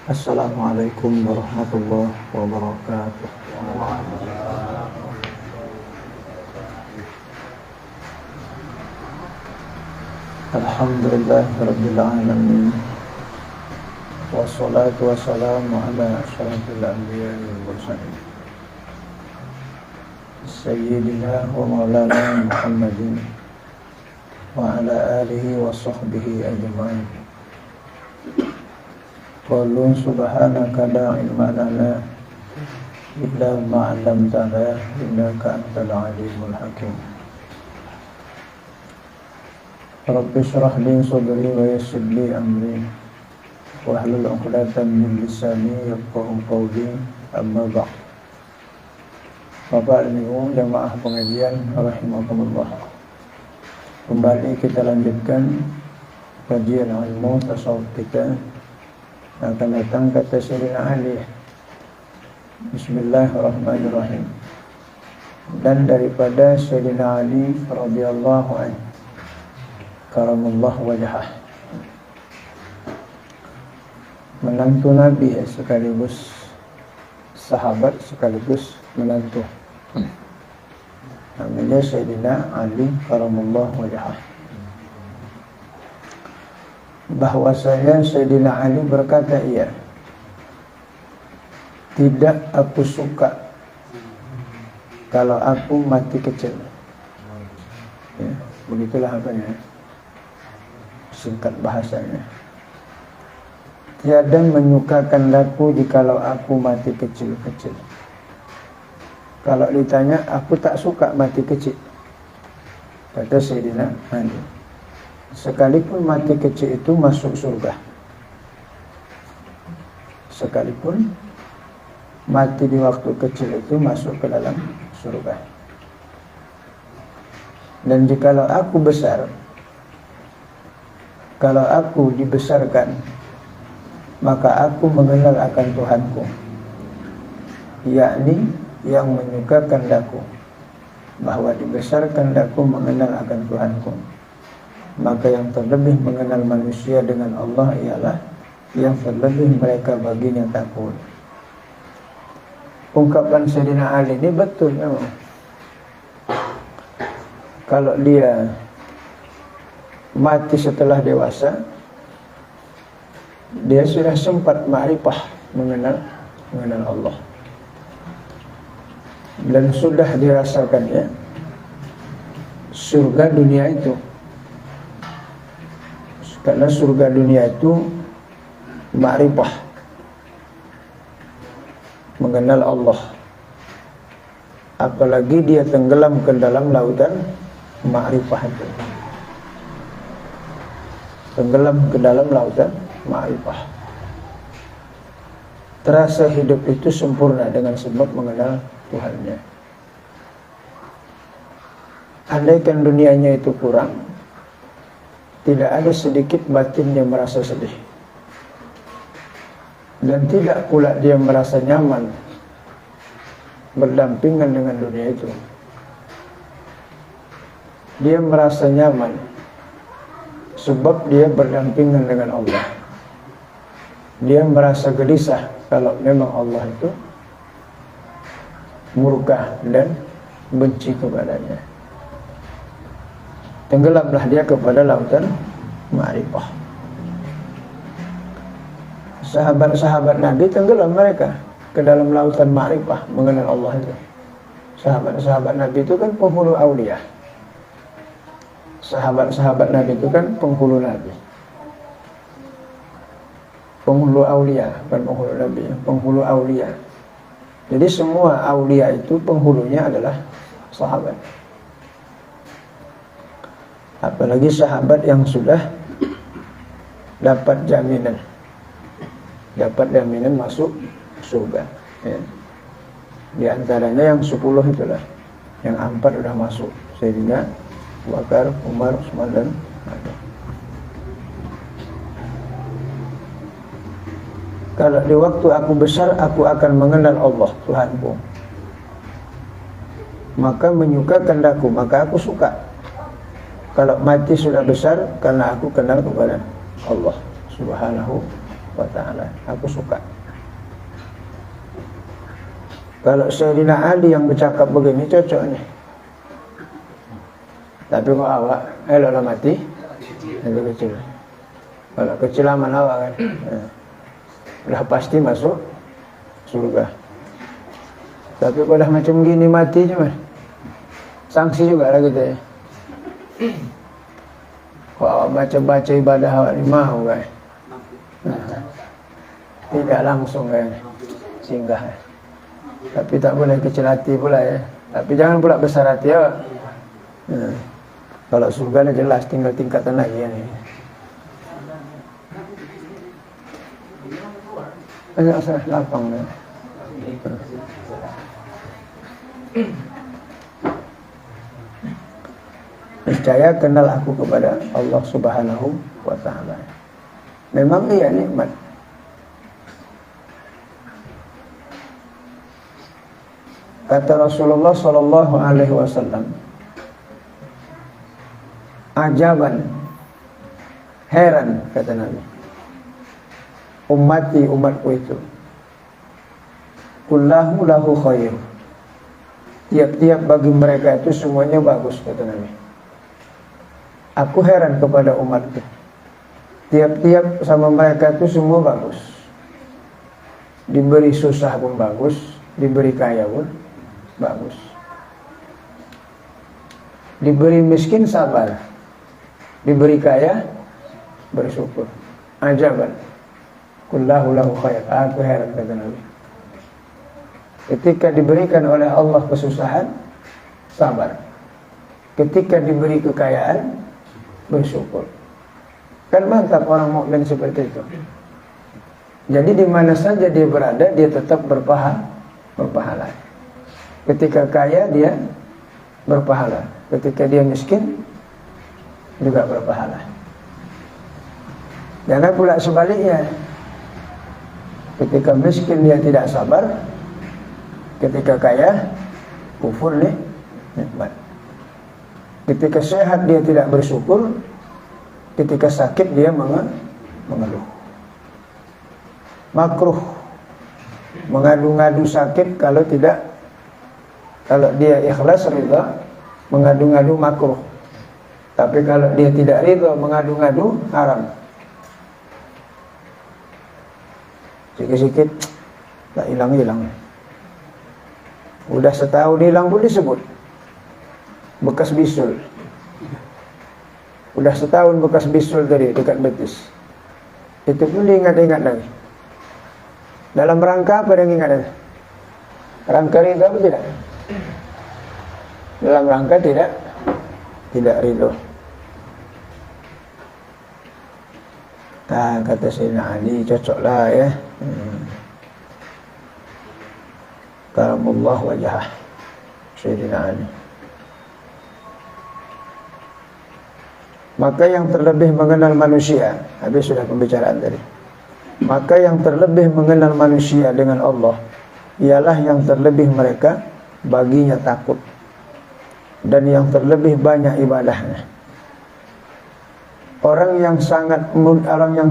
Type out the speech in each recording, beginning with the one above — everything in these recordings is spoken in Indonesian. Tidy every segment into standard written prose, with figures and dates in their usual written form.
Assalamualaikum warahmatullahi wabarakatuh. Alhamdulillahirabbil alamin. Wassalatu wassalamu ala asyrafil anbiya'i wal mursalin. Sayyidina wa maulana Muhammadin wa ala alihi wa sahbihi ajma'in. Qalu subhanaka la ilma lana illa ma 'allamtana innaka antal alimul hakim. Rabbi shrah li sadri wa yassir li amri wahlul 'uqdatam min lisani yafqahu qawli. Amma ba'd. Bapak dan Ibu jamaah pengajian rahimakumullah. Kembali kita lanjutkan kajian ilmu tasawuf kita. Akan datang kata Sayyidina Ali, Bismillahirrahmanirrahim. Dan daripada Sayyidina Ali radhiyallahu anhu, karamallahu wajhah, menantu Nabi sekaligus sahabat sekaligus menantu, namanya Sayyidina Ali karamallahu wajhah. Bahwasanya Sayyidina Ali berkata, iya, tidak aku suka kalau aku mati kecil. Ya, begitulah apanya, singkat bahasanya. Tiada menyukakan aku jikalau aku mati kecil-kecil. Kalau ditanya, aku tak suka mati kecil, kata Sayyidina Ali, sekalipun mati kecil itu masuk surga. Sekalipun mati di waktu kecil itu masuk ke dalam surga. Dan jikalau aku besar, kalau aku dibesarkan, maka aku mengenal akan Tuhanku, yakni yang menyukakan daku, bahwa dibesarkan daku mengenal akan Tuhanku. Maka yang terlebih mengenal manusia dengan Allah ialah yang terlebih mereka baginya takut. Ungkapan Sayyidina Ali ini betul memang. Kalau dia mati setelah dewasa, dia sudah sempat ma'rifah mengenal Allah, dan sudah dirasakannya surga dunia itu. Karena surga dunia itu ma'rifah, mengenal Allah. Apalagi dia tenggelam ke dalam lautan ma'rifah itu. Tenggelam ke dalam lautan ma'rifah. Terasa hidup itu sempurna dengan sebab mengenal Tuhannya. Andaikan dunianya itu kurang, tidak ada sedikit batin yang merasa sedih, dan tidak pula dia merasa nyaman berdampingan dengan dunia itu. Dia merasa nyaman sebab dia berdampingan dengan Allah. Dia merasa gelisah kalau memang Allah itu murka dan benci kepadanya. Tenggelamlah dia kepada lautan ma'rifah. Sahabat-sahabat Nabi tenggelam mereka ke dalam lautan ma'rifah mengenal Allah itu. Sahabat-sahabat Nabi itu kan penghulu aulia. Sahabat-sahabat Nabi itu kan penghulu Nabi, penghulu aulia, bukan penghulu Nabi, penghulu aulia. Jadi semua aulia itu penghulunya adalah sahabat. Apalagi sahabat yang sudah dapat jaminan masuk surga, ya. Di antaranya yang 10 itulah, yang 4 sudah masuk, Sayyidina Abu Bakar, Umar, Utsman, dan Ali. Kalau di waktu aku besar, aku akan mengenal Allah Tuhanku, maka menyukakan daku, maka aku suka. Kalau mati sudah besar, karena aku kenal kepada Allah Subhanahu wa ta'ala. Aku suka. Kalau Sayyidina Ali yang bercakap begini cocok nih. Tapi kok awak eloklah mati nanti kecil. Kalau kecil aman awak kan, udah pasti masuk surga. Tapi kalau dah macam gini mati cuma sanksi juga lah kita ya. Kok awak baca-baca ibadah awak ni mau kan? Tidak langsung kan singgah. Tapi tak boleh kecil hati pula ya. Tapi jangan pula besar hati ya. Kalau surga jelas tinggal tingkatan lagi ya nih. Banyak saya lapang ya. Niscaya kenal aku kepada Allah Subhanahu wa ta'ala. Memang iya nikmat. Kata Rasulullah sallallahu alaihi wasallam, ajaban, heran kata Nabi, umatku itu, kullahu lahu khair, tiap-tiap bagi mereka itu semuanya bagus kata Nabi. Aku heran kepada umatku, tiap-tiap sama mereka itu semua bagus. Diberi susah pun bagus, diberi kaya pun bagus. Diberi miskin sabar, diberi kaya bersyukur. Ajaban, kullahu lahu khair. Aku heran kata Nabi. Ketika diberikan oleh Allah kesusahan, sabar. Ketika diberi kekayaan, bersyukur. Kan mantap orang mukmin seperti itu. Jadi di mana saja dia berada, dia tetap berpahala. Ketika kaya dia berpahala, ketika dia miskin juga berpahala. Jangan pula sebaliknya. Ketika miskin dia tidak sabar, ketika kaya kufur nikmat. Ketika sehat dia tidak bersyukur, ketika sakit dia mengeluh. Makruh mengadu-ngadu sakit kalau dia ikhlas ridha, mengadu-ngadu makruh. Tapi kalau dia tidak ridha mengadu-ngadu haram. Sikit-sikit tak hilang-hilang. Udah setahun hilang pun disebut bekas bisul. Udah setahun bekas bisul tadi dekat betis. Itu pun diingat-ingat lagi. Dalam rangka apa yang ingat? Rangka ridho apa tidak? Dalam rangka tidak ridho. Nah, kata Sayyidina Ali cocoklah ya. Karamullah wajah Sayyidina Ali. Maka yang terlebih mengenal manusia, habis sudah pembicaraan tadi. Maka yang terlebih mengenal manusia dengan Allah ialah yang terlebih mereka baginya takut dan yang terlebih banyak ibadahnya. Orang yang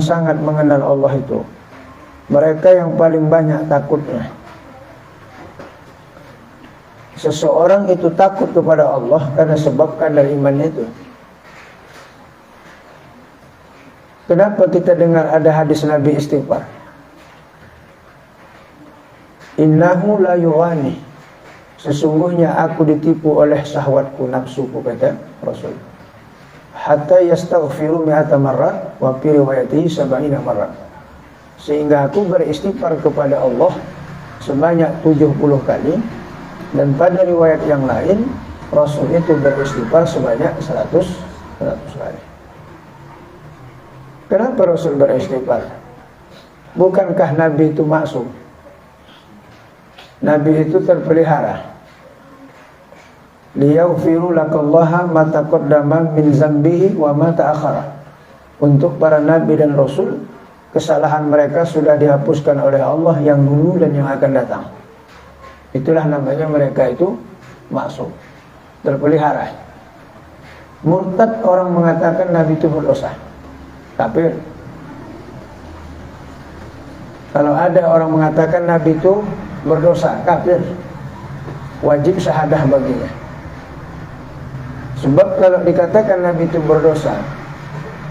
sangat mengenal Allah itu mereka yang paling banyak takutnya. Seseorang itu takut kepada Allah karena sebab kadar imannya itu. Kenapa kita dengar ada hadis Nabi istighfar? Innahu la yughani. Sesungguhnya aku ditipu oleh syahwatku, nafsuku, kata Rasul. Hatta yastaghfiru mi'ata marrat wa fi riwayatihi sab'ina marrat. Sehingga aku beristighfar kepada Allah sebanyak 70 kali, dan pada riwayat yang lain Rasul itu beristighfar sebanyak 100 kali. Kenapa Rasul beristighfar? Bukankah Nabi itu maksum? Nabi itu terpelihara. Liyaghfiru lakallaha ma taqaddama min zambihi wa ma ta'akhara. Untuk para Nabi dan Rasul, kesalahan mereka sudah dihapuskan oleh Allah yang dulu dan yang akan datang. Itulah namanya mereka itu maksum, terpelihara. Murtad orang mengatakan Nabi itu berdosa. Kafir. Kalau ada orang mengatakan Nabi itu berdosa, kafir, wajib syahadah baginya. Sebab kalau dikatakan Nabi itu berdosa,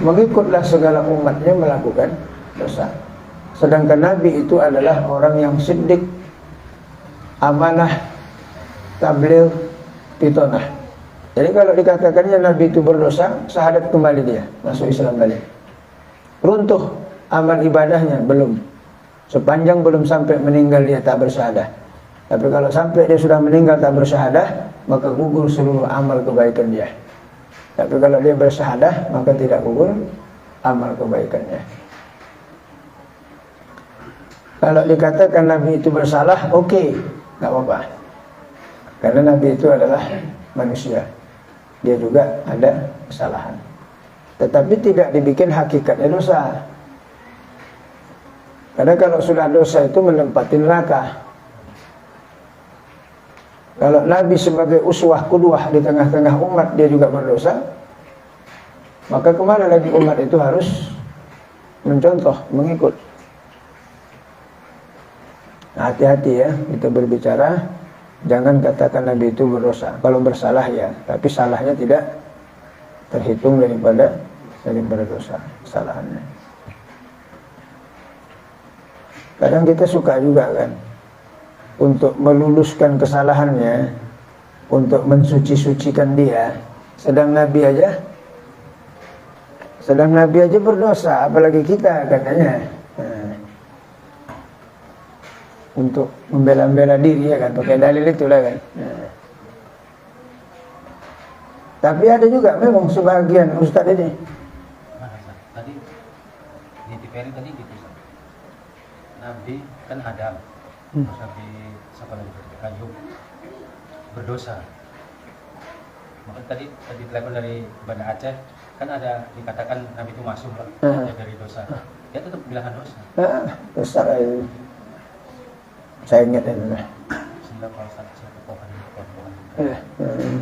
mengikutlah segala umatnya melakukan dosa. Sedangkan Nabi itu adalah orang yang siddiq, amanah, tabligh, pitonah. Jadi kalau dikatakannya Nabi itu berdosa, syahadat kembali dia, masuk Islam balik. Runtuh amal ibadahnya belum. Sepanjang belum sampai meninggal dia tak bersyahadah. Tapi kalau sampai dia sudah meninggal tak bersyahadah, maka gugur seluruh amal kebaikan dia. Tapi kalau dia bersyahadah, maka tidak gugur amal kebaikannya. Kalau dikatakan Nabi itu bersalah, oke, nggak apa-apa. Karena Nabi itu adalah manusia, dia juga ada kesalahan. Tetapi tidak dibikin hakikatnya dosa. Karena kalau sudah dosa itu menempati neraka. Kalau Nabi sebagai uswah qudwah di tengah-tengah umat dia juga berdosa, maka kemana lagi umat itu harus mencontoh, mengikut. Hati-hati ya, kita berbicara, jangan katakan Nabi itu berdosa. Kalau bersalah ya, tapi salahnya tidak terhitung daripada dosa, kesalahannya. Kadang kita suka juga kan, untuk meluluskan kesalahannya, untuk mensuci-sucikan dia. Sedang Nabi aja berdosa, apalagi kita katanya. Untuk membela-bela diri ya kan, pakai dalil itulah kan. Tapi ada juga memang sebagian ustaz ini. Tadi di TVRI tadi gitu. Nabi kan Adam, terus Nabi siapa lagi? Ayub berdosa. Maka tadi telepon dari Banda Aceh kan ada dikatakan Nabi itu masuk dari dosa. Dia tetap bilangan dosa. Dosa itu. Saya ingat itu lah.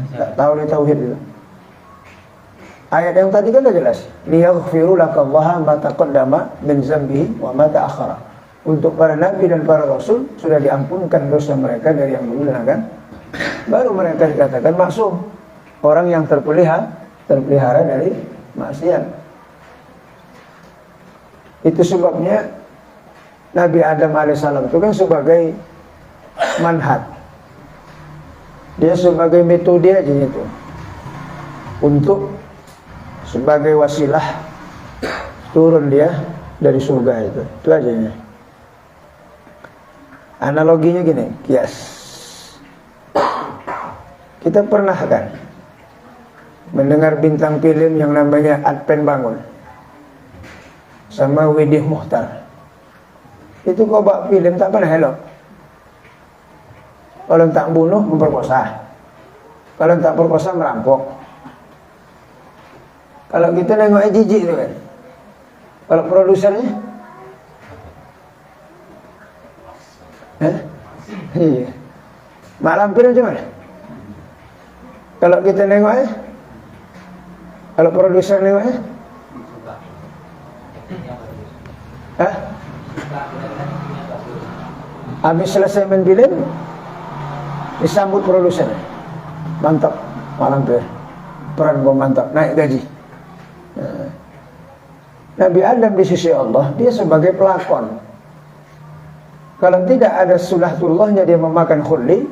Tak tahu dia tauhid itu. Ayat yang tadi kan sudah jelas. Liyaghfiru lakallaha ma taqaddama min dzambihi wa ma ta'akhkhara. Untuk para nabi dan para rasul sudah diampunkan dosa mereka dari yang dulu dan akan. Baru mereka dikatakan maksum. Orang yang terpelihara dari maksiat. Itu sebabnya Nabi Adam alaihissalam itu kan sebagai manhaj. Dia sebagai metode aja itu. Untuk sebagai wasilah turun dia dari surga itu. Itu aja ya. Analoginya gini, kias. Kita pernah kan mendengar bintang film yang namanya Adpen Bangun sama Widih Muhtar. Itu kau buat film tak pernah elok. Kalau tak bunuh memperkosa, kalau tak perkosa merampok. Kalau kita nengok jijik tu kan. Kalau produsernya, iya. Mak lampir macam mana? Kalau kita nengok kalau produser nengok habis selesai main film disambut produser, mantap, malam tuh peran gua mantap, naik gaji. Nabi Adam di sisi Allah dia sebagai pelakon. Kalau tidak ada sunatullahnya dia memakan khulli,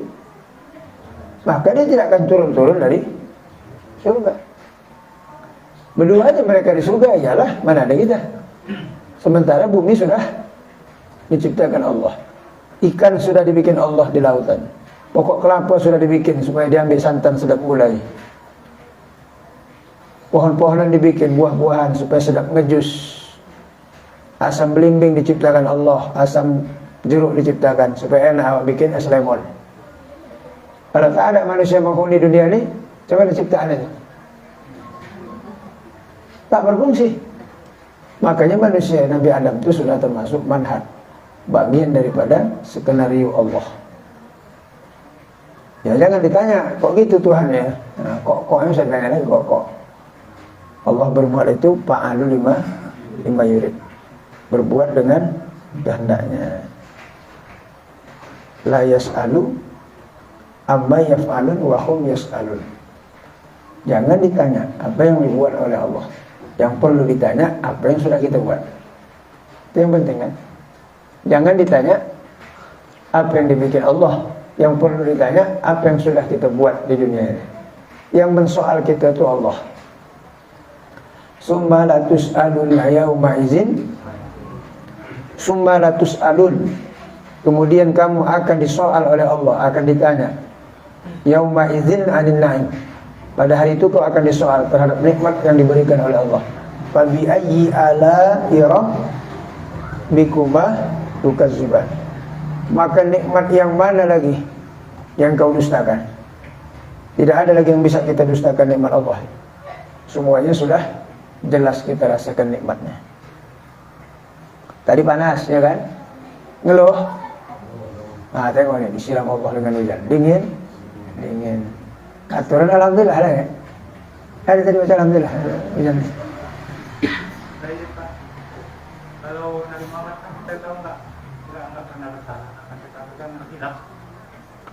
maka dia tidak akan turun-turun dari surga. Berdua aja mereka di surga, iyalah, mana ada kita. Sementara bumi sudah diciptakan Allah. Ikan sudah dibikin Allah di lautan. Pokok kelapa sudah dibikin supaya dia ambil santan sedap gulai. Pohon-pohonan dibikin, buah-buahan supaya sedap ngejus. Asam belimbing diciptakan Allah, asam jeruk diciptakan supaya enak awak bikin es lemon. Kalau tak ada manusia menghuni dunia ini, coba diciptakan itu. Tak berfungsi. Makanya manusia Nabi Adam itu sudah termasuk manhaj, bagian daripada skenario Allah. Ya jangan ditanya, kok gitu Tuhan ya? Nah, koknya saya tanya lagi, kok Allah berbuat itu fa'alu lima yurid. Berbuat dengan hendaknya. La yas'alu amma yaf'alun wa hum yas'alun. Jangan ditanya apa yang dibuat oleh Allah. Yang perlu ditanya apa yang sudah kita buat. Itu yang penting kan. Jangan ditanya apa yang dibikin Allah. Yang perlu ditanya apa yang sudah kita buat di dunia ini. Yang mensoal kita itu Allah. Summa la tus'alun yawma idzin. Summa la tus'alun. Kemudian kamu akan disoal oleh Allah, akan ditanya. Yauma idzin 'anil na'im. Pada hari itu kau akan disoal terhadap nikmat yang diberikan oleh Allah. Fa bi ayyi ala'i rabbikuma tukazziban. Maka nikmat yang mana lagi yang kau dustakan? Tidak ada lagi yang bisa kita dustakan nikmat Allah. Semuanya sudah jelas kita rasakan nikmatnya. Tadi panas ya kan? Ngeluh. Nah, tengok nih, disiram Allah dengan hujan. Dingin. Aturan alhamdulillah lah ya. Ada tadi baca alhamdulillah. Hujan. Kalau Nabi Muhammad kan kita tahu enggak pernah bersalah. Akan tetapi kan hilaf.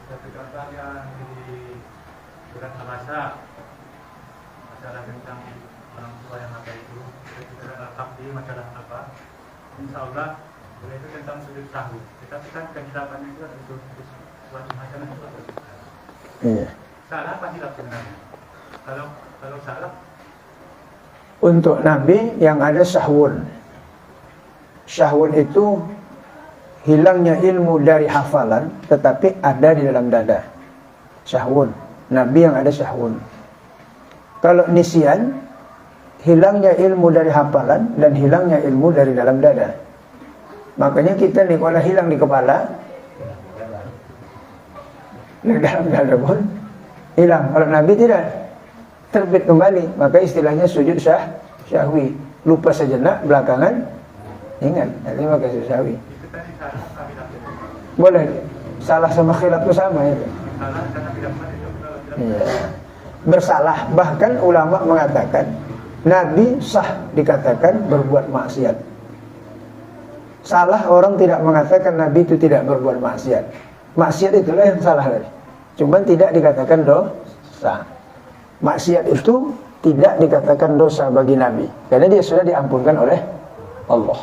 Seperti contoh yang di surat Al-Baqarah, masalah tentang orang tua yang apa itu. Kita lengkap di masalah apa. Insya Allah itu tentang sujud sahwi. Tetapi kan kehilapan itu ada suatu masalah itu. Iya. Salah apa hilaf sebenarnya? Kalau salah untuk Nabi yang ada syahwun. Syahwun itu hilangnya ilmu dari hafalan tetapi ada di dalam dada. Syahwun. Nabi yang ada syahwun. Kalau nisyan, hilangnya ilmu dari hafalan dan hilangnya ilmu dari dalam dada. Makanya kita nih kalau hilang di kepala, di dalam dada pun hilang. Kalau Nabi tidak, terbit kembali. Maka istilahnya sujud syahwi. Lupa sejenak, belakangan ingat. Nanti maka sujud syahwi. itu tadi salah hilaf. Boleh. Salah sama khilaf itu sama ya. Salah karena tidak benar itu kalau tidak Iya. Bersalah. Bahkan ulama mengatakan Nabi sah dikatakan berbuat maksiat. Salah orang tidak mengatakan Nabi itu tidak berbuat maksiat. Maksiat itulah yang salah tadi. Cuman tidak dikatakan dosa. Maksiat itu tidak dikatakan dosa bagi Nabi karena dia sudah diampunkan oleh Allah.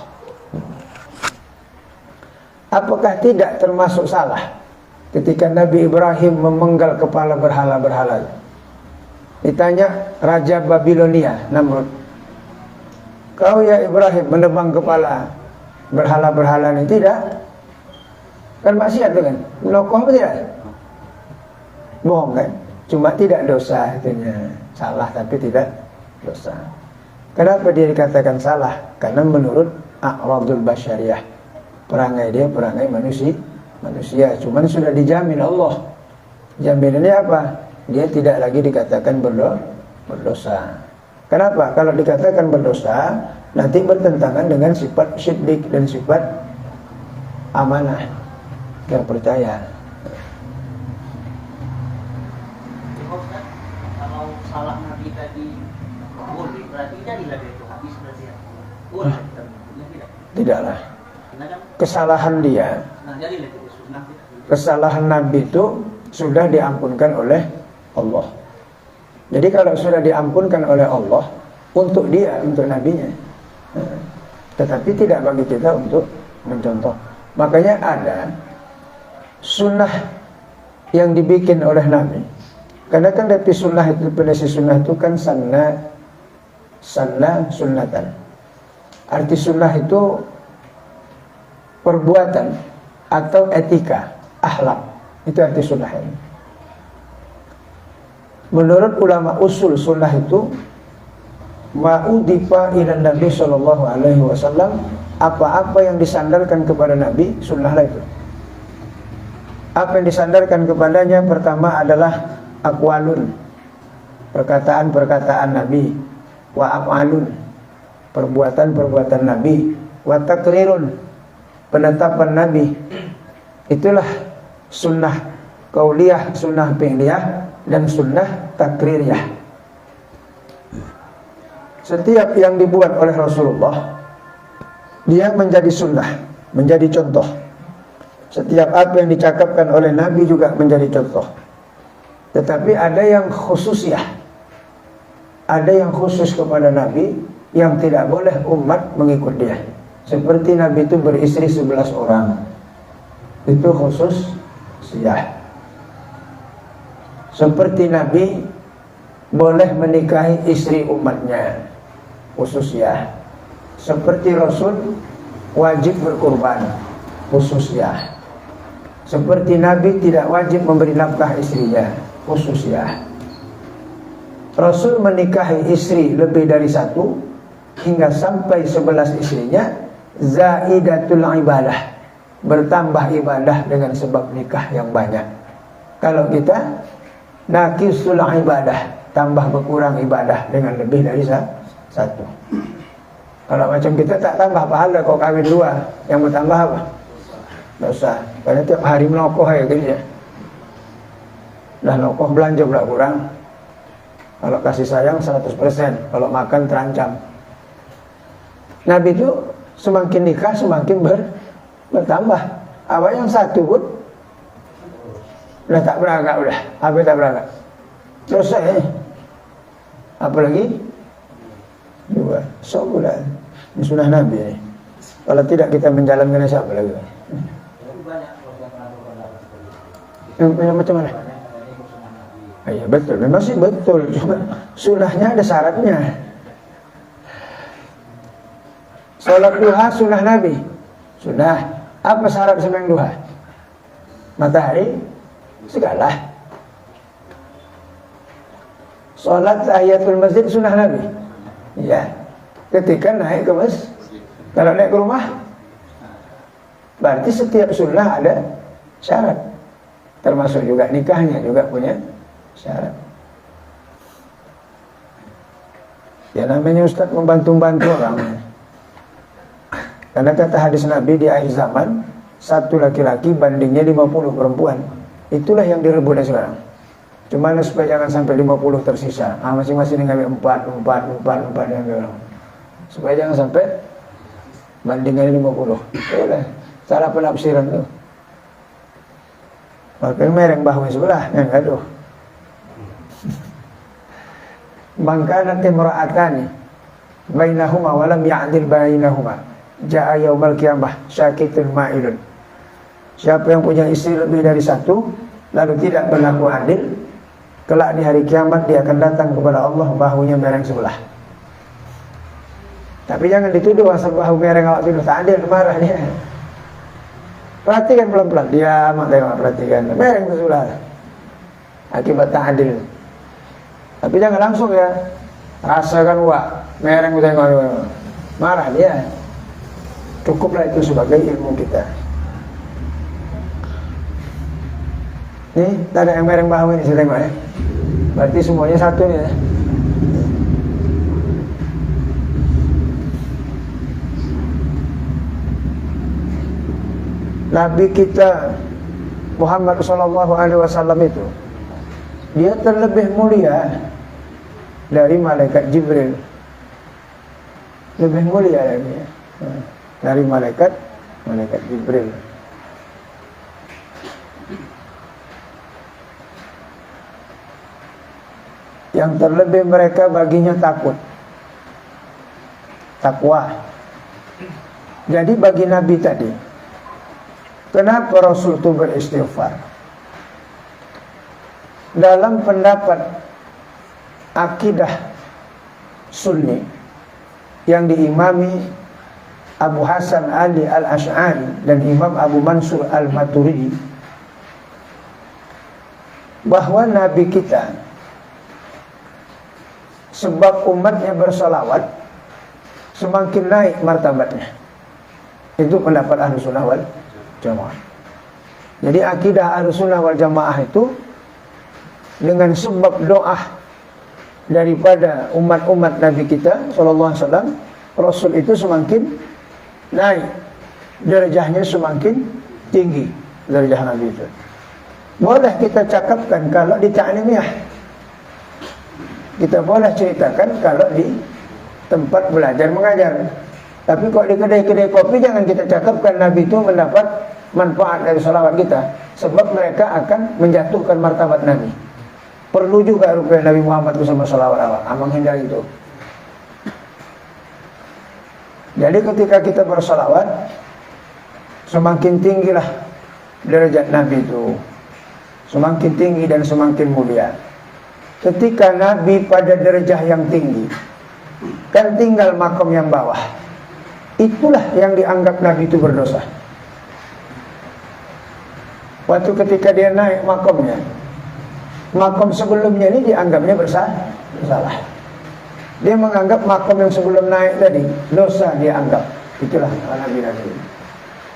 Apakah tidak termasuk salah ketika Nabi Ibrahim memenggal kepala berhala-berhala? Ditanya Raja Babilonia, Namrud, kau ya Ibrahim menebang kepala berhala-berhala ini? Tidak. Kan maksiat itu kan? Melokoh apa tidak? Bohong kan? Cuma tidak dosa itunya. Salah tapi tidak dosa. Kenapa dia dikatakan salah? Karena menurut a'radul basyariyah, perangai dia perangai manusia. Cuman sudah dijamin Allah. Jaminannya apa? Dia tidak lagi dikatakan berdosa. Kenapa? Kalau dikatakan berdosa, nanti bertentangan dengan sifat siddiq dan sifat amanah, yang percaya. Kalau salah Nabi tadi boleh, berarti jadilah dia itu habis berarti ya. Boleh, tidak. Tidaklah. Karena kan, Kesalahan dia, nah jadilah itu sunnah kita. kesalahan Nabi itu sudah diampunkan oleh Allah. Jadi kalau sudah diampunkan oleh Allah untuk dia, untuk nabinya, tetapi tidak bagi kita untuk mencontoh. Makanya ada sunnah yang dibikin oleh Nabi. Karena kan dari sunnah itu, definisi sunnah itu kan sanna sunnatan. Arti sunnah itu perbuatan atau etika, akhlak. Itu arti sunnah ini. Menurut ulama usul sunnah itu ma'udifa ila Nabi sallallahu alaihi wasallam, apa-apa yang disandarkan kepada Nabi sunnahlah itu. Apa yang disandarkan kepadanya pertama adalah aqwalun, perkataan-perkataan Nabi, wa af'alun, perbuatan-perbuatan Nabi, wa taqrirun, penetapan Nabi. Itulah sunnah qauliyah, sunnah fi'liyah, dan sunnah takririyah. Setiap yang dibuat oleh Rasulullah dia menjadi sunnah. menjadi contoh. Setiap apa yang dicakapkan oleh Nabi juga menjadi contoh. Tetapi ada yang khusus ya. Ada yang khusus kepada Nabi yang tidak boleh umat mengikut dia. Seperti Nabi itu beristri 11 orang. Itu khusus ya. Seperti Nabi boleh menikahi istri umatnya. Khusus ya. Seperti Rasul wajib berkurban. Khusus ya. Seperti Nabi tidak wajib memberi nafkah istrinya. Khusus ya. Rasul menikahi istri lebih dari satu hingga sampai 11 istrinya, zaidatul ibadah, bertambah ibadah dengan sebab nikah yang banyak. Kalau kita naqisul ibadah, tambah berkurang ibadah dengan lebih dari satu. Kalau macam kita tak tambah pahala kok kawin dua, yang bertambah apa? Dosa. Karena tiap hari menokoh ya gitu ya. Dah nokoh belanja pula kurang. Kalau kasih sayang 100%, kalau makan terancam. Nabi itu semakin nikah semakin bertambah. Apa yang satu pun udah tak beragak udah. Apa tak beragak? Selesai. Apalagi dua. Sebulan. Ini sunnah Nabi ini. Kalau tidak kita menjalankan siapa lagi? Yang macam mana? Iya betul, memang sih betul. Cuma sunnahnya ada syaratnya. Salat duha sunnah Nabi. Sunnah. Apa syarat sembahyang duha? Matahari segala. Salat tahiyatul masjid sunnah Nabi. Iya. Ketika naik ke masjid. Kalau naik ke rumah, berarti setiap sunnah ada syarat. Termasuk juga nikahnya juga punya syarat. Ya namanya Ustaz membantu-bantu orang. Karena kata hadis Nabi di akhir zaman, satu laki-laki bandingnya 50 perempuan. Itulah yang direbut sekarang. Cuma supaya jangan sampai 50 tersisa. Masing-masing ngambil 4 yang orang. Supaya jangan sampai bandingnya 50. Itulah salah penafsiran tuh. Makanya mereng bahu sebelah yang gaduh. Bangkana timra'atani bainahuma wa lam ya'dil bainahuma ja'a yaumal qiyamah syakitun ma'ilun. Siapa yang punya istri lebih dari satu lalu tidak berlaku adil, kelak di hari kiamat dia akan datang kepada Allah bahunya mereng sebelah. Tapi jangan dituduh asal bahu mereng awak tuduh tak adil, marah dia. Perhatikan pelan-pelan, diam tengok, perhatikan mereng sebelah akibat tak adil. Tapi jangan langsung ya, rasakan wak mereng tengok, marah dia. Cukuplah itu sebagai ilmu kita. Nih, tak ada yang mereng bahu ini, saya tengok ya. Berarti semuanya satu nih ya. Nabi kita Muhammad SAW itu dia terlebih mulia dari malaikat Jibril, lebih mulia lagi dari malaikat Jibril. Yang terlebih mereka baginya takwa. Jadi bagi Nabi tadi, kenapa Rasul itu beristighfar? Dalam pendapat akidah Sunni yang diimami Abu Hasan Ali Al-Ash'ari dan Imam Abu Mansur Al-Maturidi, bahwa Nabi kita sebab umatnya bersalawat semakin naik martabatnya. Itu pendapat Ahlussunnah wal Jamaah. Jadi akidah Ahlussunnah wal Jamaah itu dengan sebab doa daripada umat-umat Nabi kita sallallahu alaihi wasallam, Rasul itu semakin naik derajahnya, semakin tinggi derajah Nabi itu. Boleh kita cakapkan kalau di ta'limiyah, kita boleh ceritakan kalau di tempat belajar mengajar. Tapi kok di kedai-kedai kopi jangan kita cakapkan Nabi itu mendapat manfaat dari salawat kita, sebab mereka akan menjatuhkan martabat Nabi. Perlu juga rupanya Nabi Muhammad itu sama salawat awal, menghindari itu. Jadi ketika kita bersalawat, semakin tinggilah derajat Nabi itu, semakin tinggi dan semakin mulia. Ketika Nabi pada derajah yang tinggi, kan tinggal makom yang bawah. Itulah yang dianggap Nabi itu berdosa. Waktu ketika dia naik makomnya, makom sebelumnya ini dianggapnya bersalah. Dia menganggap makom yang sebelum naik tadi dosa, dia anggap. Itulah Nabi.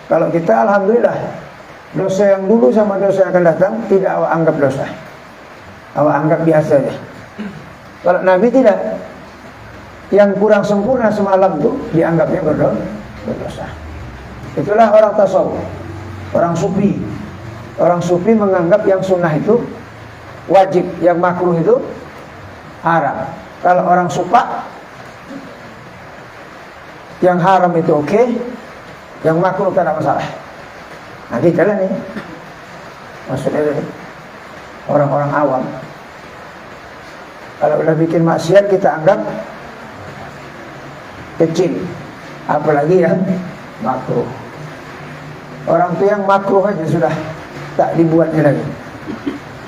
Kalau kita alhamdulillah, dosa yang dulu sama dosa yang akan datang tidak awak anggap dosa, awak anggap biasa aja. Kalau Nabi tidak, yang kurang sempurna semalam itu dianggapnya berdosa. Itulah orang tasawuf, orang sufi. Orang sufi menganggap yang sunnah itu wajib, yang makruh itu haram. Kalau orang sufa, yang haram itu oke, yang makruh tidak masalah. Nah kita lah nih, maksudnya orang-orang awam. Kalau udah bikin maksiat kita anggap kecil, apalagi yang makruh. Orang tuh yang makruh aja sudah tak dibuatnya lagi,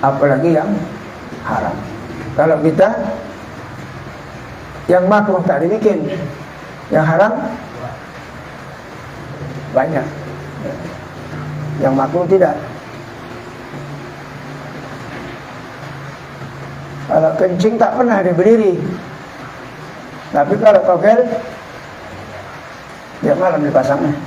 apalagi yang haram. Kalau kita yang makruh tak dibikin, yang haram banyak, yang makruh tidak. Kalau kencing tak pernah dia berdiri, tapi kalau togel dia malam dipasangnya.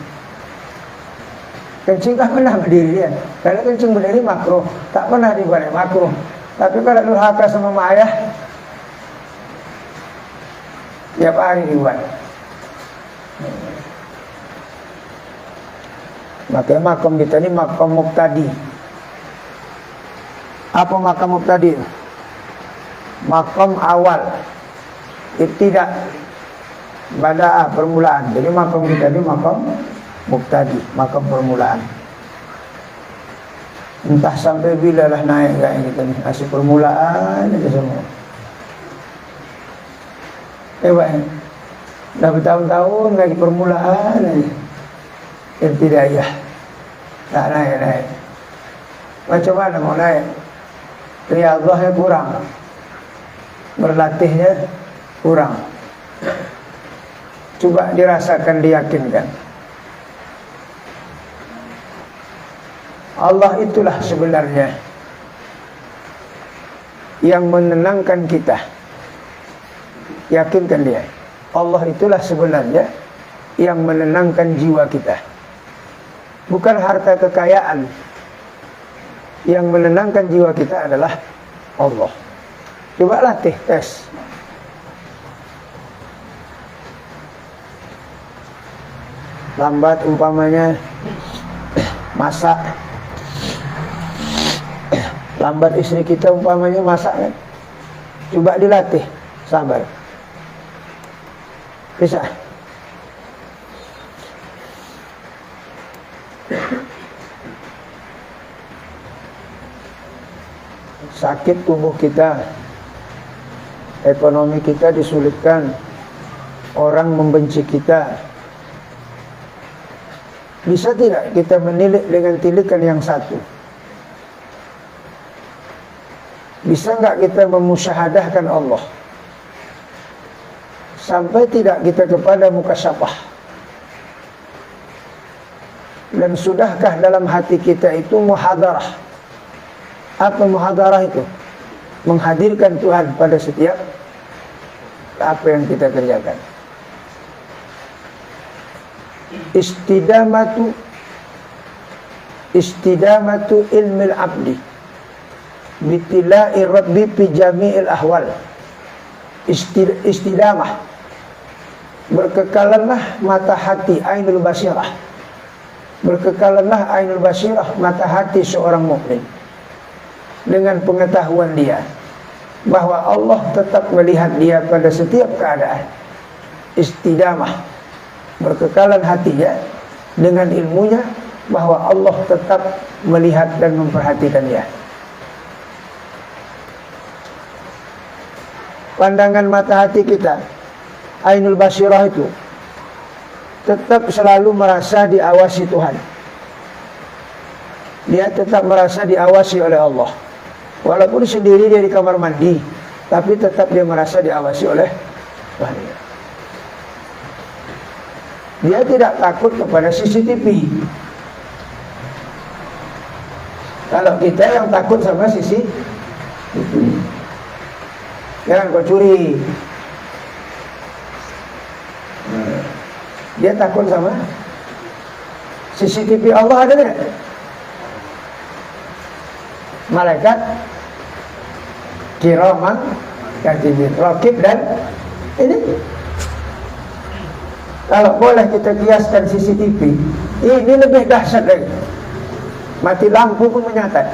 Kencing tak pernah berdiri dia. Kalau kencing berdiri makruh, tak pernah dibuat makruh. Tapi kalau durhaka sama mak ayah, tiap hari dibuat. Maka makom kita ini makom muqtadi. Apa makom muqtadi? Makom awal, ibtidak, bada'ah, permulaan. Jadi makom kita ini makom muqtadi, makom permulaan. Entah sampai bila lah naik kayak kita ni, masih permulaan aja semua. Hebat, dah bertahun-tahun lagi permulaan aja. Ibtidaiyah, tak naik. Macam mana mau naik? Riyadhahnya kurang, berlatihnya kurang. Coba dirasakan, diyakinkan. Allah itulah sebenarnya yang menenangkan kita. Yakinkan dia. Allah itulah sebenarnya yang menenangkan jiwa kita. Bukan harta kekayaan. Yang menenangkan jiwa kita adalah Allah. Coba latih, tes. Lambat umpamanya masak, lambat istri kita umpamanya masak kan, coba dilatih, sabar. Bisa. Sakit tubuh kita, ekonomi kita disulitkan, orang membenci kita. Bisa tidak kita menilik dengan tilikan yang satu? Bisa enggak kita memusyahadahkan Allah? Sampai tidak kita kepada mukasyafah? Dan sudahkah dalam hati kita itu muhadarah? Apa muhadarah itu? Menghadirkan Tuhan pada setiap apa yang kita kerjakan. Istidamatu ilmil abdi bitilai rabbi fi jami'il ahwal. Istidamah, berkekalanlah mata hati ainul basirah, berkekalanlah ainul basirah, mata hati seorang mukmin, dengan pengetahuan dia bahwa Allah tetap melihat dia pada setiap keadaan. Istidamah, berkekalan hatinya dengan ilmunya bahwa Allah tetap melihat dan memperhatikan dia. Pandangan mata hati kita, ainul basirah itu, tetap selalu merasa diawasi Tuhan. Dia tetap merasa diawasi oleh Allah. Walaupun sendiri dia di kamar mandi, tapi tetap dia merasa diawasi oleh Tuhan. Dia tidak takut kepada CCTV. Kalau kita yang takut sama CCTV, jangan kau curi. Dia takut sama CCTV Allah ada tidak? Malaikat kiraman katibin, raqib dan ini. Kalau boleh kita kiaskan CCTV, ini lebih dahsyat lagi. Mati lampu pun menyatat.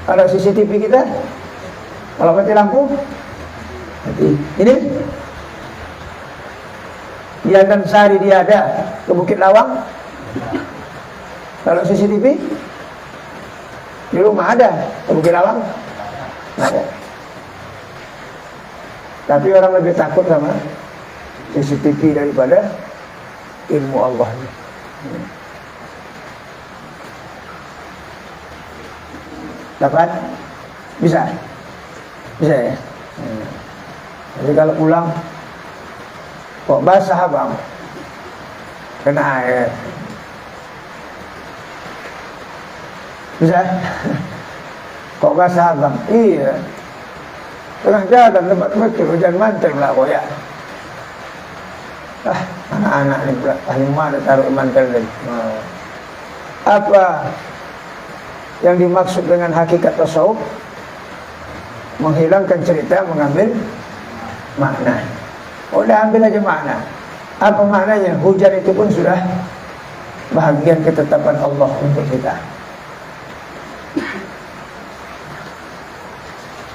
Kalau CCTV kita, kalau mati lampu, mati. Ini di Andan Sari dia ada, ke Bukit Lawang. Kalau CCTV di rumah ada, ke Bukit Lawang ada. Tapi orang lebih takut sama CCTV daripada ilmu Allah. Dapat? Bisa? Bisa ya? Jadi kalau pulang kok basah bang, kena air, bisa? Kok basah bang? Iya, tengah jalan tempat mikir hujan mantel lah kok ya. Anak-anak ni pula mana taruh mantel ni. Apa yang dimaksud dengan hakikat tasawuf? Menghilangkan cerita, mengambil makna. Udah ambil aja makna. Apa maknanya? Hujan itu pun sudah bahagian ketetapan Allah untuk kita.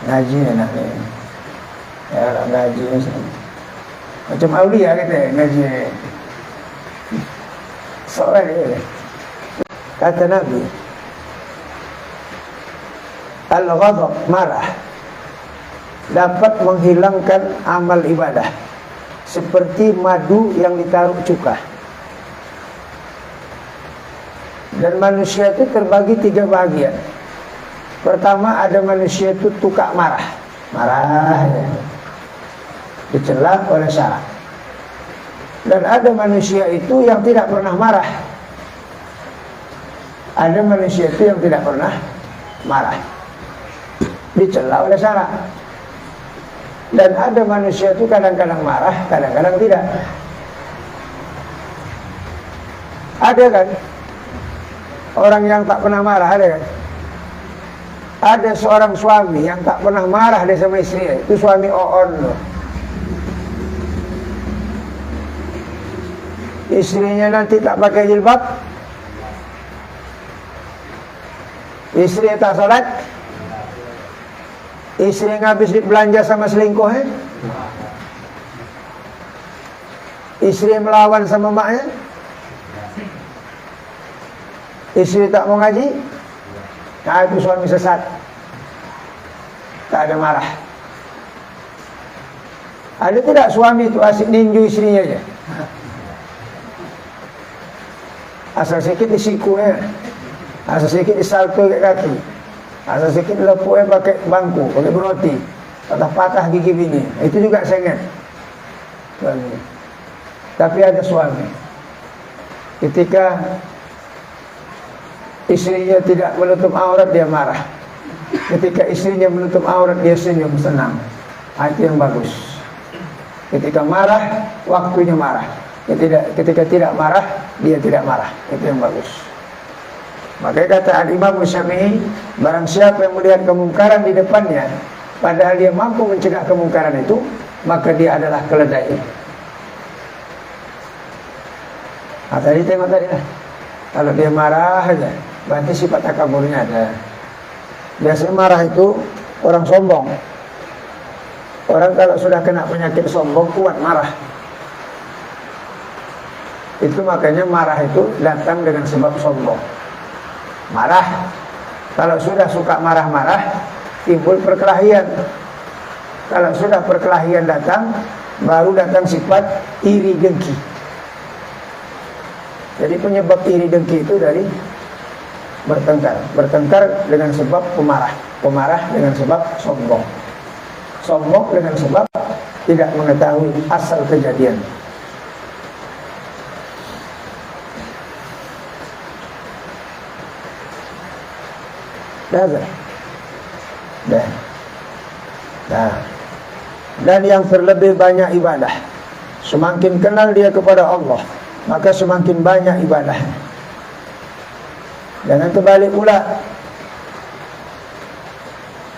Ngaji enak ni. Ya, ngaji macam aulia kata ngaji. Soal dia. Kata Nabi, al-ghadab, marah, dapat menghilangkan amal ibadah seperti madu yang ditaruh cuka. Dan manusia itu terbagi 3 bagian. Pertama, ada manusia itu tukak marah, ya, dicela oleh syarat. Dan ada manusia itu yang tidak pernah marah. Ada manusia itu yang tidak pernah marah, dicela oleh syarat. Dan ada manusia itu kadang-kadang marah, kadang-kadang tidak. Ada kan orang yang tak pernah marah, ada kan? Ada seorang suami yang tak pernah marah dia sama istri, itu suami Oon loh. Istrinya nanti tak pakai jilbab, istri tak salat, istri habis belanja sama selingkuhnya, istri melawan sama maknya, istri tak mau ngaji, nah itu suami sesat. Tak ada marah. Ada tidak suami itu asik ninju istrinya aja, asal sikit disiku ya, asal sikit disalto ke kaki, asal sikit lepuk pakai bangku, pakai beroti, patah-patah gigi bini, itu juga sengit. Tapi ada suami, ketika istrinya tidak menutup aurat dia marah, ketika istrinya menutup aurat dia senyum senang. Itu yang bagus. Ketika marah, waktunya marah. Ketika tidak marah, dia tidak marah. Itu yang bagus. Makanya kata Al-Imam Syafi'i, barang siapa yang melihat kemungkaran di depannya, padahal dia mampu mencegah kemungkaran itu, maka dia adalah keledai. Nah, tadi tengok tadi lah. Kalau dia marah aja, berarti sifat takaburnya ada. Biasanya marah itu orang sombong. Orang kalau sudah kena penyakit sombong, kuat marah. Itu makanya marah itu datang dengan sebab sombong. Marah. Kalau sudah suka marah-marah, timbul perkelahian. Kalau sudah perkelahian datang, baru datang sifat iri dengki. Jadi penyebab iri dengki itu dari bertengkar. Bertengkar dengan sebab pemarah. Pemarah dengan sebab sombong. Sombong dengan sebab tidak mengetahui asal kejadian. Dan yang terlebih banyak ibadah, semakin kenal dia kepada Allah, maka semakin banyak ibadah. Jangan terbalik pula.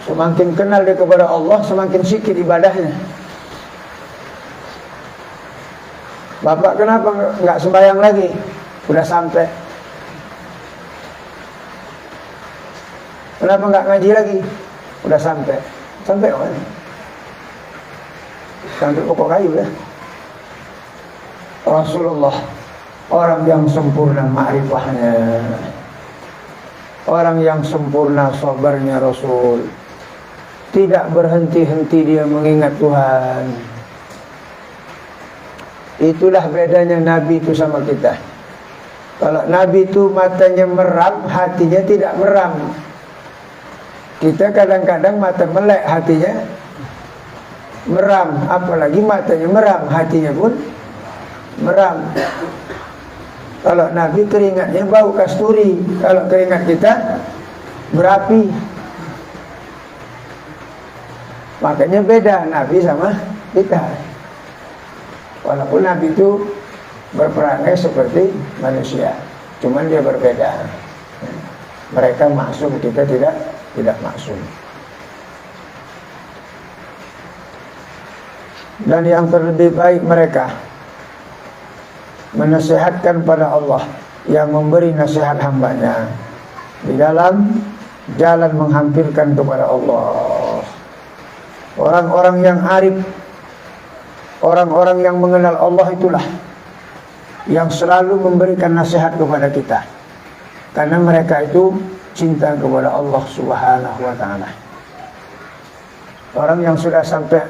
Semakin kenal dia kepada Allah, semakin sikit ibadahnya. Bapak kenapa enggak sembahyang lagi? Udah sampai. Kenapa enggak ngaji lagi? Udah sampai. Sampai mana? Sampai pokok kayu ya. Rasulullah, orang yang sempurna ma'rifahnya, orang yang sempurna sabarnya Rasul, tidak berhenti-henti dia mengingat Tuhan. Itulah bedanya Nabi itu sama kita. Kalau Nabi itu matanya meram, hatinya tidak meram. Kita kadang-kadang mata melek, hatinya meram. Apalagi matanya meram, hatinya pun meram. Kalau Nabi keringatnya bau kasturi, kalau keringat kita berapi. Makanya beda Nabi sama kita. Walaupun Nabi itu berperangai seperti manusia, cuman dia berbeda. Mereka maksum, kita tidak maksum. Dan yang terlebih baik mereka menasihatkan pada Allah yang memberi nasihat hambanya di dalam jalan menghampirkan kepada Allah. Orang-orang yang arif, orang-orang yang mengenal Allah itulah yang selalu memberikan nasihat kepada kita, karena mereka itu cinta kepada Allah Subhanahu wa ta'ala. Orang yang sudah sampai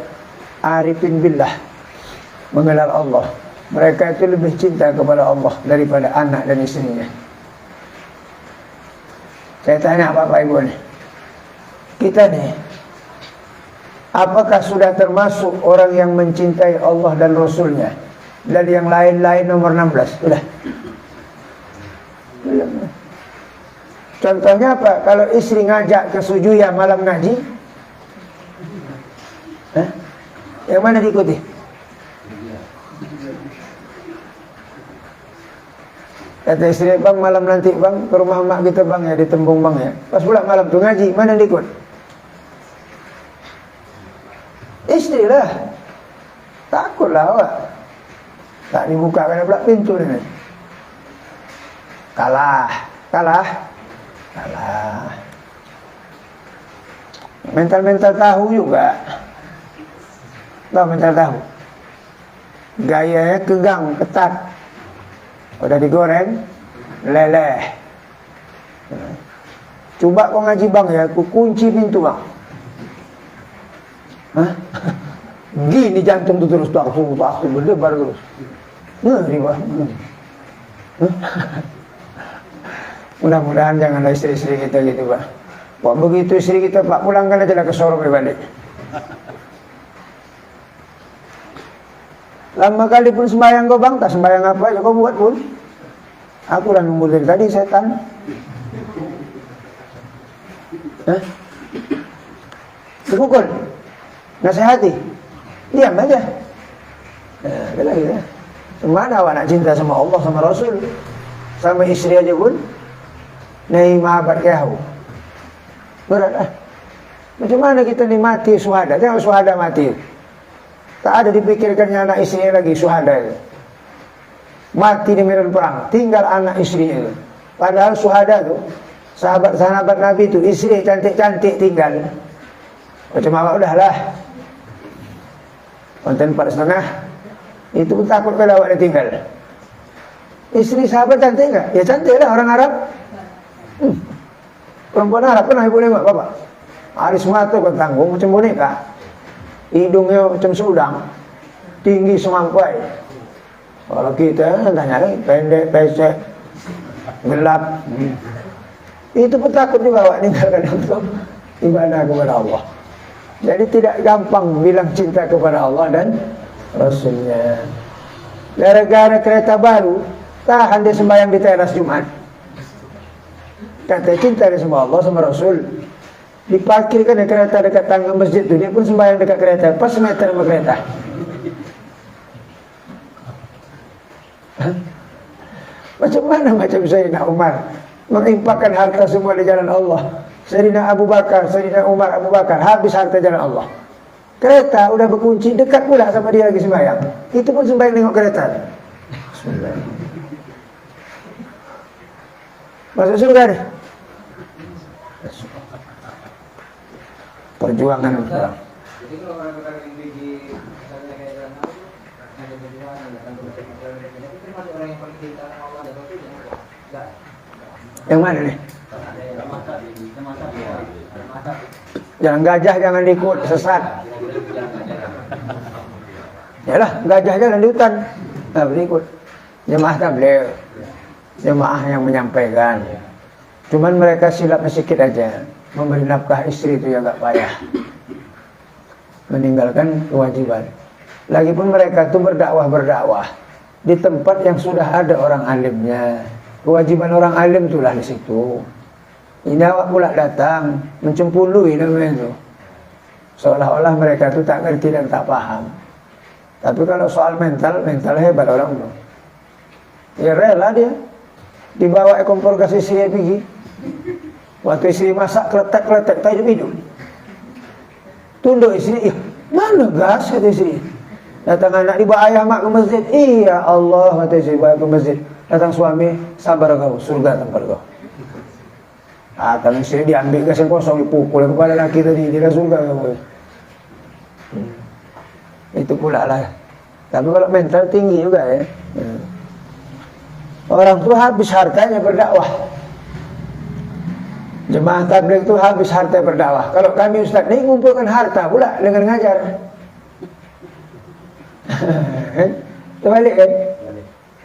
arifin billah, mengenal Allah, mereka itu lebih cinta kepada Allah daripada anak dan istrinya. Saya tanya Bapak Ibu nih, kita nih, apakah sudah termasuk orang yang mencintai Allah dan Rasulnya? Dan yang lain-lain nomor 16. Sudah. Belum. Contohnya apa? Kalau istri ngajak ke Sujuya malam ngaji, yang mana diikuti? Kata istri, bang malam nanti bang ke rumah mak kita bang ya, di Tembung bang ya. Pas pula malam tuh ngaji, mana diikut? Istri lah. Takutlah awak. Tak dibukakan pula pintu ni. Kalah. Mental-mental tahu juga. Tahu mental tahu? Gayanya kegang, ketat. Udah digoreng, leleh. Coba kau ngaji bang ya, aku kunci pintu bang. Hah? Gini jantung tu terus, aku berdebar terus. Ngeri bang. Mudah-mudahan janganlah istri-istri kita gitu bang. Wah begitu istri kita pak pulangkan aja lah ke Sorong balik. Lama kali pun sembahyang kau bang, tak sembahyang apa aja kau buat pun. Aku dah nunggu dari tadi setan. Dipukul, nasihati, diam aja. Ada lagi ya. Mana awak nak cinta sama Allah sama Rasul, sama istri aja pun, nai mahabat kau. Berat lah. Macam mana kita ni mati suhada? Tengok suhada mati. Tak ada dipikirkannya anak istrinya lagi, suhada. Mati di medan perang, tinggal anak istrinya itu. Padahal suhada tu, sahabat-sahabat Nabi tu, istri cantik-cantik tinggal. Macam awak udahlah. Konten 4,5. Itu pun takut kalau awak dia tinggal. Istri sahabat cantik nggak? Ya cantik lah, orang Arab. Perempuan Arab pernah ibu nengok bapak. Alis mata kau tanggung macam boneka. Hidungnya macam sudang. Tinggi semampai. Kalau kita tanya lagi, pendek, pesek, gelap. Itu pun takut juga awak ninggalkan untuk ibadah kepada Allah. Jadi tidak gampang bilang cinta kepada Allah dan Rasulnya. Gara-gara kereta baru, tahan dia sembahyang di teras Jumat. Kata cinta dia sama Allah sama Rasul. Diparkirkan di kereta dekat tangga masjid itu, dia pun sembahyang dekat kereta, pas meter sama kereta. Macam mana macam Sayyidina Umar mengimpakkan harta semua di jalan Allah. Sayyidina Abu Bakar, Sayyidina Umar, Abu Bakar habis harta jalan Allah. Kereta udah berkunci, dekat pula sama dia lagi sembahyang. Itu pun sembahyang tengok kereta. Bismillah. Masuk surga deh. Perjuangan orang. Jadi kalau orang-orang yang di misalnya kayak jalan Allah, ada perjuangan, datang ke itu termasuk orang yang paling cinta Allah dan Rasul yang enggak. Yang mana nih? Ada yang masa. Jangan gajah, jangan diikut, sesat. Yalah, gajah jalan di hutan. Nah, berikut. Jemaah tabligh. Jemaah yang menyampaikan. Cuman mereka silapnya sedikit aja. Memberi nafkah istri itu ya agak payah. Meninggalkan kewajiban. Lagipun mereka itu berdakwah di tempat yang sudah ada orang alimnya. Kewajiban orang alim itulah di situ. Ini awak pula datang mencempului namanya itu. Seolah-olah mereka itu tak ngerti dan tak paham. Tapi kalau soal mental hebat orang itu. Ya rela dia. Dibawa kompor gas istri pergi. Waktu istri masak kletek-kletek tak hidup. Tunduk istri, mana gas kata istri. Datang anak dibawa ayah mak ke masjid. Iya Allah kata istri bawa ke masjid. Datang suami, sabar kau, surga tempat kau. Kalau istri diambil gas yang kosong, dipukul kepala laki tadi, dia surga kau. Itu pula lah. Tapi kalau mental tinggi juga ya. Orang tua habis hartanya berdakwah. Jemaah tabligh itu habis harta berdakwah. Kalau kami ustaz ni ngumpulkan harta pula dengan ngajar. Terbalik kan?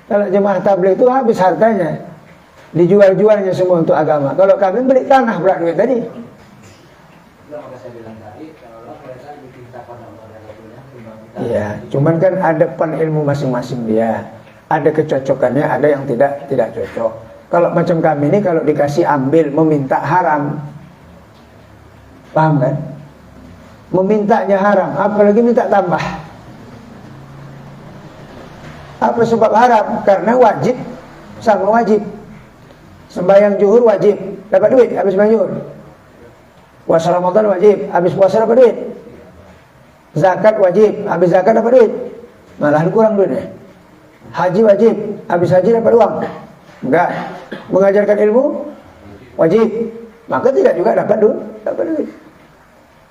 Kalau jemaah tabligh itu habis hartanya, dijual-jualnya semua untuk agama. Kalau kami beli tanah pula duit tadi. Iya, cuman kan ada pan ilmu masing-masing dia. Ada kecocokannya, ada yang tidak cocok. Kalau macam kami ini kalau dikasih ambil, meminta haram. Paham kan? Memintanya haram, apalagi minta tambah. Apa sebab haram? Karena wajib sama wajib. Sembahyang zuhur wajib, dapat duit habis sembahyang zuhur. Puasa Ramadan wajib, habis puasa dapat duit. Zakat wajib, habis zakat dapat duit. Malah kurang duitnya. Haji wajib, habis haji dapat uang. Enggak. Mengajarkan ilmu wajib, maka tidak juga dapat duit.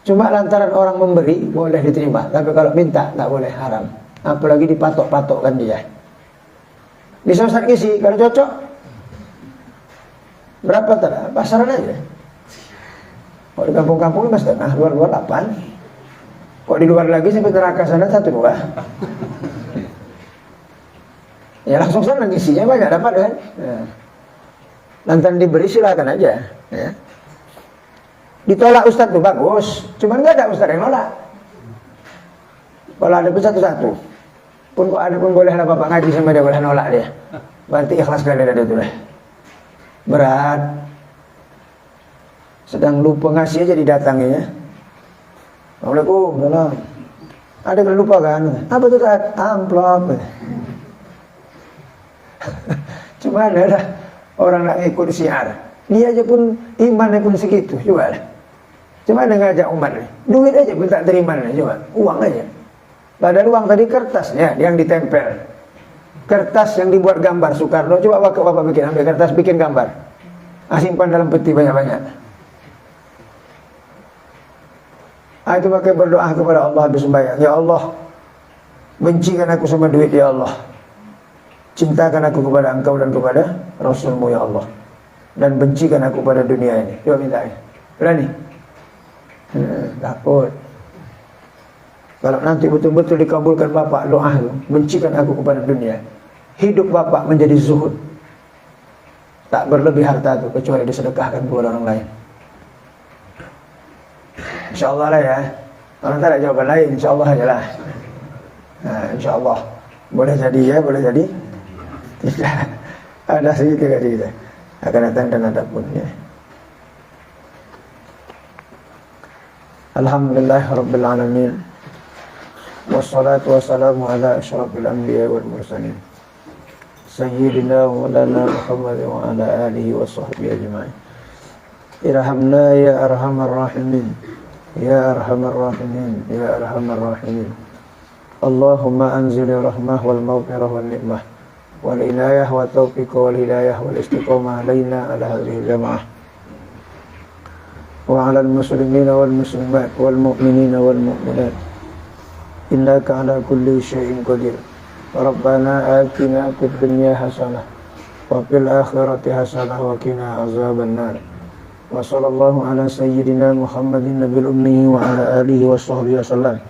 Cuma lantaran orang memberi boleh diterima, tapi kalau minta tak boleh, haram. Apalagi dipatok-patokkan dia. Bisa Ustaz ngisi, kalau cocok berapa tadi? Pasaran aja. Kok di kampung-kampung 5,5, luar-luar 8. Kok di luar lagi sampai neraka sana 1-2. Ya langsung sana ngisinya banyak dapat kan. Ya. Lantaran diberi silakan aja. Ya. Ditolak ustaz tuh bagus, cuman nggak ada ustaz yang nolak. Kalau ada pun satu-satu. Pun kok ada pun boleh lah bapak ngaji sama dia boleh nolak dia. Berarti ikhlas kali ada itu lah. Berat. Sedang lupa ngasih aja didatangi ya. Assalamualaikum, salam. Ada yang lupa kan? Apa tuh Ustaz? Amplop. Cuma ada orang nak ikut syiar. Dia aja pun imannya pun segitu. Coba lah. Cuma ada ngajak umat nih. Duit aja pun tak terima nih. Coba. Uang aja. Padahal uang tadi kertasnya yang ditempel. Kertas yang dibuat gambar Soekarno. Coba bapak bikin. Ambil kertas bikin gambar. Simpan dalam peti banyak-banyak. Itu pakai berdoa kepada Allah habis sembahyang. Ya Allah, bencikan aku sama duit ya Allah. Cintakan aku kepada engkau dan kepada Rasulmu ya Allah. Dan bencikan aku pada dunia ini. Coba minta ya. Berani? Takut. Kalau nanti betul-betul dikabulkan bapak doa itu, bencikan aku kepada dunia. Hidup bapak menjadi zuhud. Tak berlebih harta itu kecuali disedekahkan kepada orang lain. InsyaAllah lah ya. Orang tak ada jawaban lain, insyaAllah aja lah. Nah, insyaAllah. Boleh jadi ya, boleh jadi tidak. Ada segitu kali kita. Akan datang dan ada pun ya. Alhamdulillah Rabbil Alamin. Wassalatu wassalamu ala asyrafil anbiya wal mursalin Sayyidina wa maulana Muhammad wa ala alihi wa sahbihi ajma'in. Irhamna ya arhamar rahimin. Ya arhamar rahimin. Ya arhamar rahimin. Allahumma anzil rahmah wal maghfirah wal ni'mah wal inayah wa taufiq wal hidayah wal istiqamah alaina ala hadhihi jamaah wa ala al muslimina wal muslimat wal mu'minina wal mu'minat. Innaka ala kulli syai'in qadir. Rabbana atina fid dunya hasanah wa fil akhirati hasanah wa qina azaban nar. Wa sallallahu ala sayyidina Muhammadin nabil ummi wa ala alihi wa sahbihi wasallam.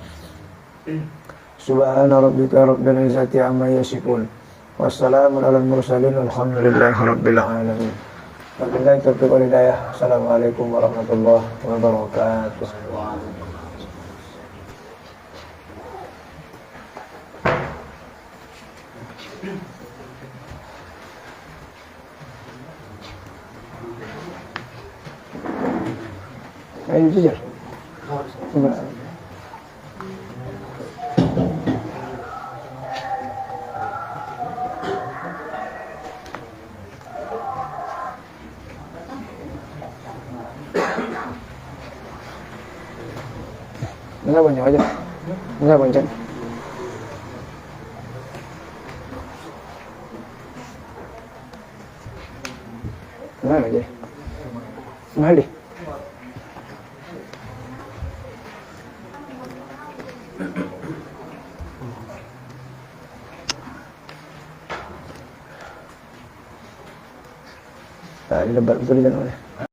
Subhana rabbika rabbil izzati amma yasifun. Wassalamun alal mursalin walhamdulillahi rabbil alamin. Wabillahi taufiq wal hidayah. Assalamualaikum warahmatullahi wabarakatuh. Ayo jujur. Enggak banyak aja. Enggak banyak. Enggak aja. Mahal deh. Ini lebat betul di sana.